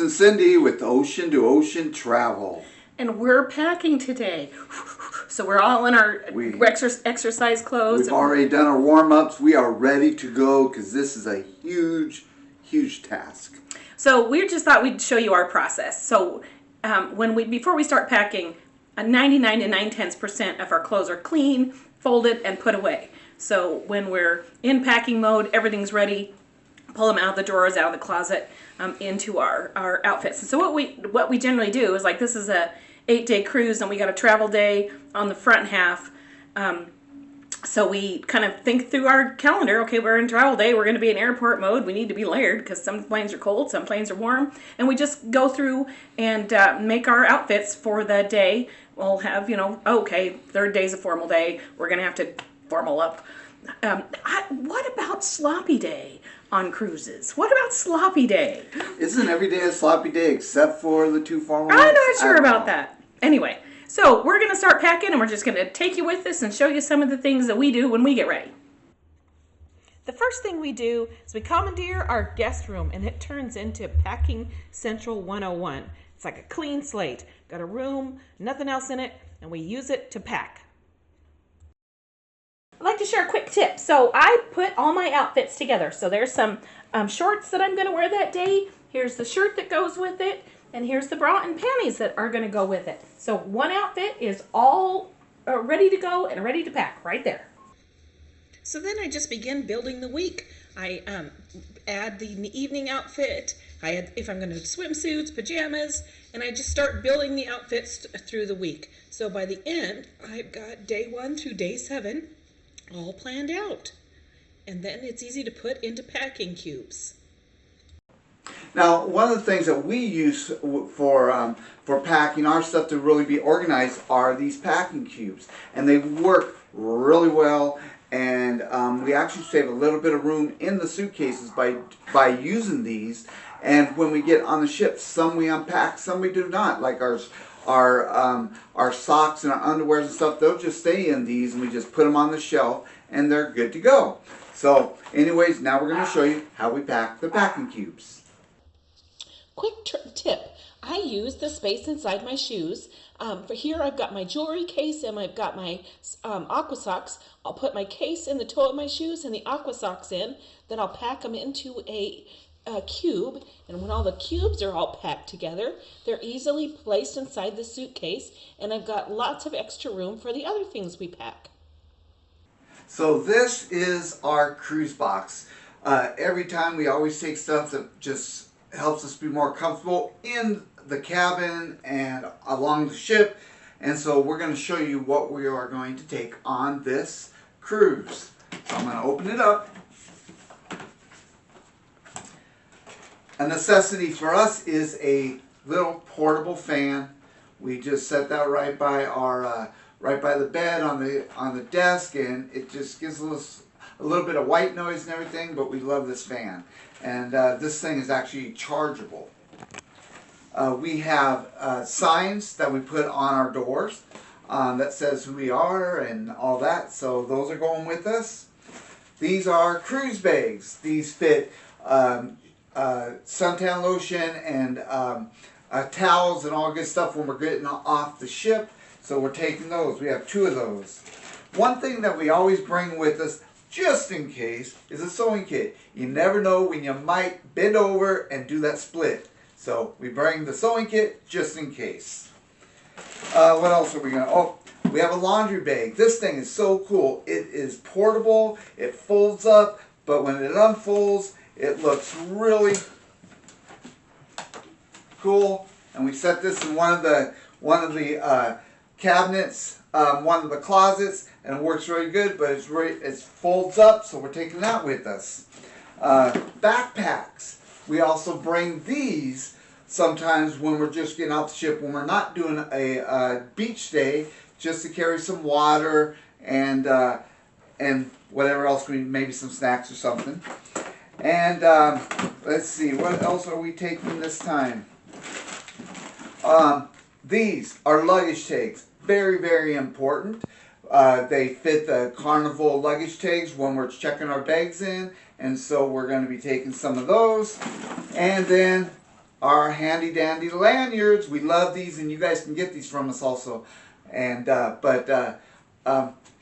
and Cindy with Ocean to Ocean Travel. And we're packing today. So we're all in our exercise clothes. We've already done our warm-ups. We are ready to go because this is a huge, huge task. So we just thought we'd show you our process. So before we start packing, 99 to 9/10% of our clothes are clean, folded, and put away. So when we're in packing mode, everything's ready. Pull them out of the drawers, out of the closet, into our outfits. And so what we generally do is, like, this is a 8-day cruise, and we got a travel day on the front half. So we kind of think through our calendar. Okay, we're in travel day. We're going to be in airport mode. We need to be layered because some planes are cold, some planes are warm. And we just go through and make our outfits for the day. We'll have, okay, third day's a formal day. We're going to have to formal up. What about sloppy day on cruises? What about sloppy day? Isn't every day a sloppy day except for the 2 formal I'm not sure about that. Anyway, so we're going to start packing, and we're just going to take you with us and show you some of the things that we do when we get ready. The first thing we do is we commandeer our guest room, and it turns into Packing Central 101. It's like a clean slate. Got a room, nothing else in it, and we use it to pack. I'd like to share a quick tip. So I put all my outfits together. So there's some shorts that I'm going to wear that day. Here's the shirt that goes with it. And here's the bra and panties that are going to go with it. So one outfit is all ready to go and ready to pack right there. So then I just begin building the week. I add the evening outfit. I add, if I'm going to swimsuits, pajamas, and I just start building the outfits through the week. So by the end, I've got day 1 through day 7 all planned out. And then it's easy to put into packing cubes. Now, one of the things that we use for packing our stuff to really be organized are these packing cubes. And they work really well, and we actually save a little bit of room in the suitcases by using these. And when we get on the ship, some we unpack, some we do not. Like our socks and our underwears and stuff, they'll just stay in these, and we just put them on the shelf, and they're good to go. So anyways, now we're going to show you how we pack the packing cubes. Quick tip, I use the space inside my shoes. For here I've got my jewelry case and I've got my aqua socks. I'll put my case in the toe of my shoes and the aqua socks in. Then I'll pack them into a cube, and when all the cubes are all packed together, they're easily placed inside the suitcase, and I've got lots of extra room for the other things we pack. So this is our cruise box. Every time we always take stuff that just helps us be more comfortable in the cabin and along the ship. And so we're going to show you what we are going to take on this cruise. So I'm going to open it up. A necessity for us is a little portable fan. We just set that right by our right by the bed on the desk, and it just gives us a little bit of white noise and everything, but we love this fan. And this thing is actually chargeable. We have signs that we put on our doors that says who we are and all that, so those are going with us. These are cruise bags. These fit suntan lotion and towels and all good stuff when we're getting off the ship, so we're taking those. We have 2 of those. One thing that we always bring with us, just in case, is a sewing kit. You never know when you might bend over and do that split. So we bring the sewing kit just in case. What else are we going to... Oh, we have a laundry bag. This thing is so cool. It is portable. It folds up, but when it unfolds, it looks really cool. And we set this in one of the cabinets, one of the closets, and it works really good, but it folds up, so we're taking that with us. Backpacks. We also bring these sometimes when we're just getting off the ship, when we're not doing a beach day, just to carry some water and whatever else, maybe some snacks or something. And let's see, what else are we taking this time? These are luggage tags. Very, very important. They fit the Carnival luggage tags when we're checking our bags in, and so we're going to be taking some of those. And then our handy dandy lanyards. We love these, and you guys can get these from us also. And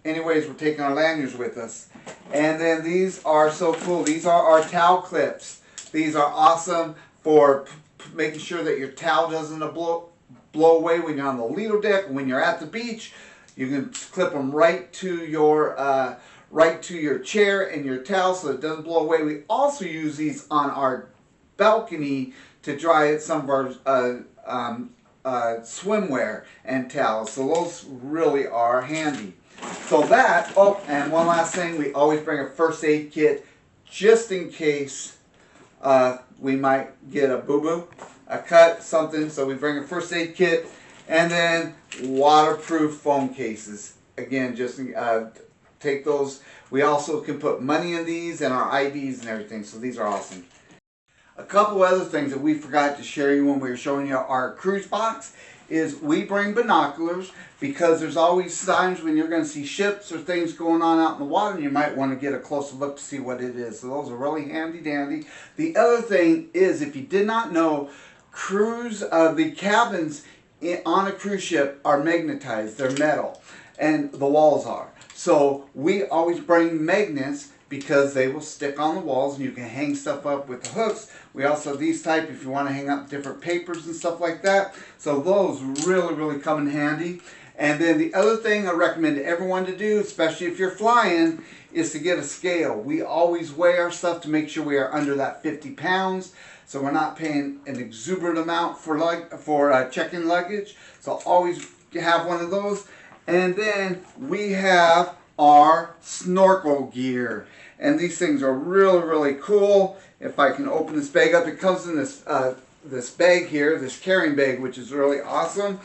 anyways, we're taking our lanyards with us. And then these are so cool. These are our towel clips. These are awesome for making sure that your towel doesn't blow away when you're on the Lido deck, when you're at the beach. You can clip them right to your chair and your towel so it doesn't blow away. We also use these on our balcony to dry some of our swimwear and towels. So those really are handy. So that, oh, and one last thing, we always bring a first aid kit just in case we might get a boo-boo, a cut, something. So we bring a first aid kit, and then waterproof foam cases. Again, just take those. We also can put money in these and our IDs and everything, so these are awesome. A couple other things that we forgot to share you when we were showing you our cruise box is we bring binoculars, because there's always times when you're going to see ships or things going on out in the water, and you might want to get a closer look to see what it is. So those are really handy dandy. The other thing is, if you did not know, the cabins on a cruise ship are magnetized. They're metal, and the walls are. So we always bring magnets because they will stick on the walls, and you can hang stuff up with the hooks. We also have these type if you want to hang up different papers and stuff like that. So those really, really come in handy. And then the other thing I recommend everyone to do, especially if you're flying, is to get a scale. We always weigh our stuff to make sure we are under that 50 pounds. So we're not paying an exuberant amount for check-in luggage. So always have one of those. And then we have our snorkel gear. And these things are really, really cool. If I can open this bag up, it comes in this bag here, this carrying bag, which is really awesome.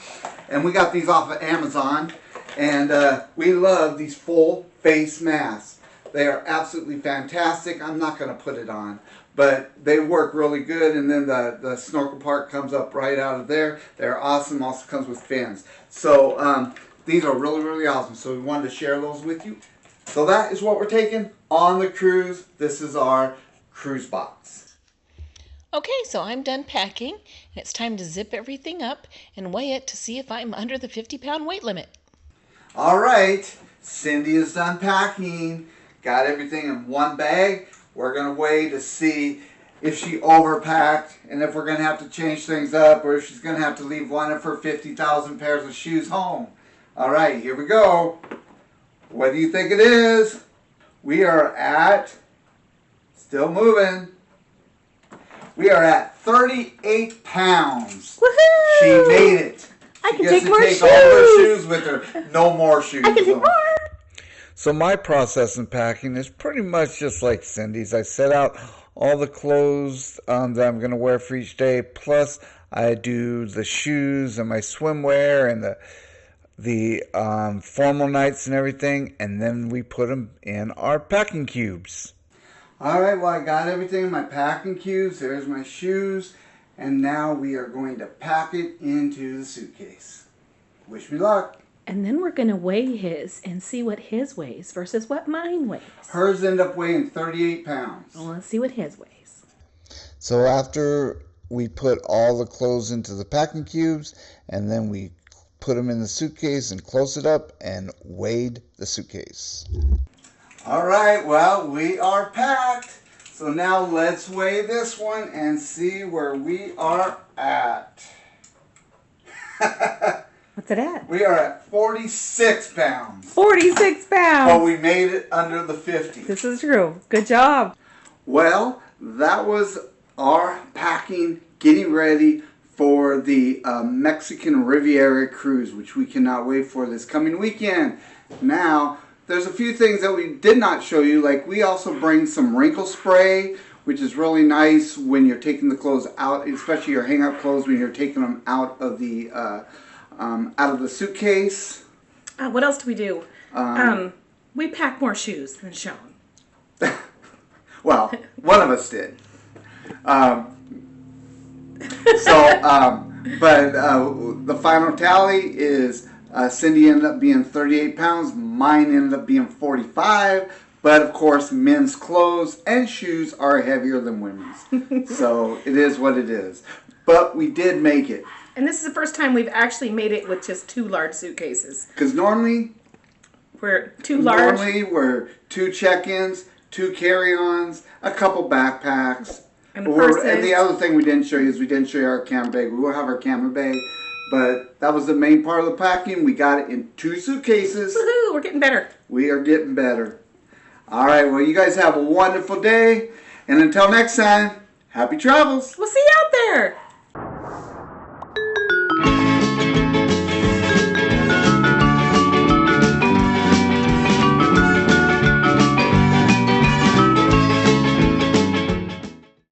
And we got these off of Amazon. And we love these full face masks. They are absolutely fantastic. I'm not going to put it on, but they work really good. And then the snorkel part comes up right out of there. They're awesome. Also comes with fins. So these are really, really awesome. So we wanted to share those with you. So that is what we're taking on the cruise. This is our cruise box. Okay, so I'm done packing, and it's time to zip everything up and weigh it to see if I'm under the 50-pound weight limit. All right, Cindy is done packing. Got everything in one bag. We're going to weigh to see if she overpacked and if we're going to have to change things up, or if she's going to have to leave one of her 50,000 pairs of shoes home. All right, here we go. What do you think it is? We are at, still moving, we are at 38 pounds. Woohoo! She made it. I She can gets take to more take all her shoes. shoes with her. No more shoes. I can take more. So my process in packing is pretty much just like Cindy's. I set out all the clothes that I'm going to wear for each day, plus I do the shoes and my swimwear and the formal nights and everything, and then we put them in our packing cubes. All right, well, I got everything in my packing cubes. There's my shoes. And now we are going to pack it into the suitcase. Wish me luck. And then we're going to weigh his and see what his weighs versus what mine weighs. Hers end up weighing 38 pounds. Well, let's see what his weighs. So after we put all the clothes into the packing cubes, and then we put them in the suitcase and close it up and weighed the suitcase. All right, well, we are packed. So now let's weigh this one and see where we are at. What's it at? We are at 46 pounds. 46 pounds. But we made it under the 50. This is true. Good job. Well, that was our packing, getting ready for the Mexican Riviera cruise, which we cannot wait for this coming weekend. Now, there's a few things that we did not show you, like we also bring some wrinkle spray, which is really nice when you're taking the clothes out, especially your hang-up clothes when you're taking them out of the suitcase. What else do we do? We pack more shoes than shown. Well, one of us did. But the final tally is Cindy ended up being 38 pounds. Mine ended up being 45. But of course, men's clothes and shoes are heavier than women's. So it is what it is. but we did make it. And this is the first time we've actually made it with just 2 large suitcases. Because normally We're 2 large. Normally, we're 2 check-ins, 2 carry-ons, a couple backpacks. And purses. And the other thing we didn't show you is we didn't show you our camera bag. We will have our camera bag, but that was the main part of the packing. We got it in 2 suitcases. Woohoo, we're getting better. We are getting better. All right, well, you guys have a wonderful day. And until next time, happy travels. We'll see you out there.